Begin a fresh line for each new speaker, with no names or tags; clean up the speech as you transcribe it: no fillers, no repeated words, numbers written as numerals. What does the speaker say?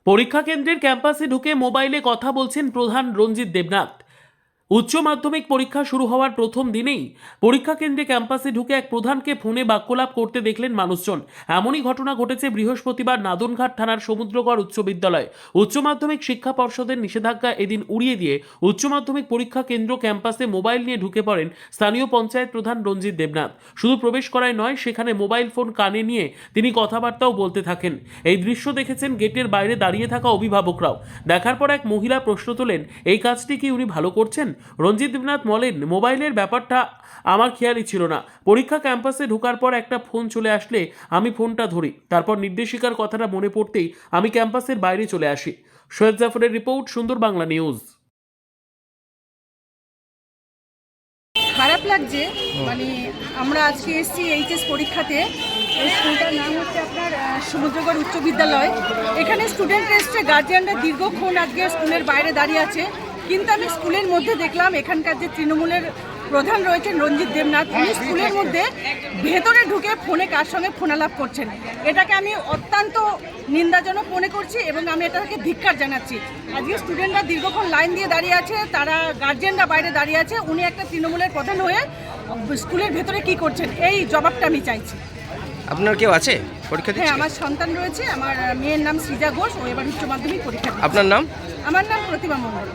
পরীক্ষা কেন্দ্রের ক্যাম্পাসে ঢুকে মোবাইলে কথা বলছেন প্রধান রঞ্জিত দেবনাথ। উচ্চ মাধ্যমিক পরীক্ষা শুরু হওয়ার প্রথম দিনেই পরীক্ষা কেন্দ্রে ক্যাম্পাসে ঢুকে এক প্রধানকে ফোনে বাক্যলাপ করতে দেখলেন মানুষজন। এমনই ঘটনা ঘটেছে বৃহস্পতিবার নাদনঘাট থানার সমুদ্রগড় উচ্চ বিদ্যালয়। উচ্চ মাধ্যমিক শিক্ষা পর্ষদের নিষেধাজ্ঞা এদিন উড়িয়ে দিয়ে উচ্চ মাধ্যমিক পরীক্ষা কেন্দ্র ক্যাম্পাসে মোবাইল নিয়ে ঢুকে পড়েন স্থানীয় পঞ্চায়েত প্রধান রঞ্জিত দেবনাথ। শুধু প্রবেশ করায় নয়, সেখানে মোবাইল ফোন কানে নিয়ে তিনি কথাবার্তাও বলতে থাকেন। এই দৃশ্য দেখেছেন গেটের বাইরে দাঁড়িয়ে থাকা অভিভাবকরাও। দেখার পর এক মহিলা প্রশ্ন তোলেন, এই কাজটি কি উনি ভালো করছেন? রঞ্জিত দেবনাথ বলেন, মোবাইলের ব্যাপারটা আমার খেয়ালই ছিল না। পরীক্ষা ক্যাম্পাসে ঢোকার পর একটা ফোন চলে আসলে আমি ফোনটা ধরি, তারপর নির্দেশিকার কথাটা মনে পড়তেই আমি ক্যাম্পাসের বাইরে চলে আসি। সৈয়দ জাফরের রিপোর্ট, সুন্দর বাংলা নিউজ।
খারাপ লাগছে, মানে আমরা আজকে এসেছি এইচএস পরীক্ষাতে। এই স্কুলটার নাম হচ্ছে আপনার সমুদ্রগড় উচ্চ বিদ্যালয়। এখানে স্টুডেন্ট এসছে, গার্জিয়ানরা দীর্ঘক্ষণ আজকে স্কুলের বাইরে দাঁড়িয়ে আছে, কিন্তু আমি স্কুলের মধ্যে দেখলাম এখানকার যে তৃণমূলের প্রধান রয়েছেন রঞ্জিত দেবনাথ, উনি স্কুলের মধ্যে ভেতরে ঢুকে ফোনে কার সঙ্গে ফোনালাপ করছেন। এটাকে আমি অত্যন্ত নিন্দাজনক মনে করছি এবং আমি এটাকে ধিক্কার জানাচ্ছি। আজকে স্টুডেন্টরা দীর্ঘক্ষণ লাইন দিয়ে দাঁড়িয়ে আছে, তারা গার্জিয়ানরা বাইরে দাঁড়িয়ে আছে, উনি একটা তৃণমূলের প্রধান হয়ে স্কুলের ভেতরে কি করছেন, এই জবাবটা আমি চাইছি।
আপনার কেউ আছে পরীক্ষা দিচ্ছে?
হ্যাঁ, আমার সন্তান রয়েছে, আমার মেয়ের নাম সৃজা ঘোষ, ও এবার উচ্চ মাধ্যমিক পরীক্ষা দিচ্ছে।
আপনার নাম?
আমার নাম প্রতিমা মণ্ডল।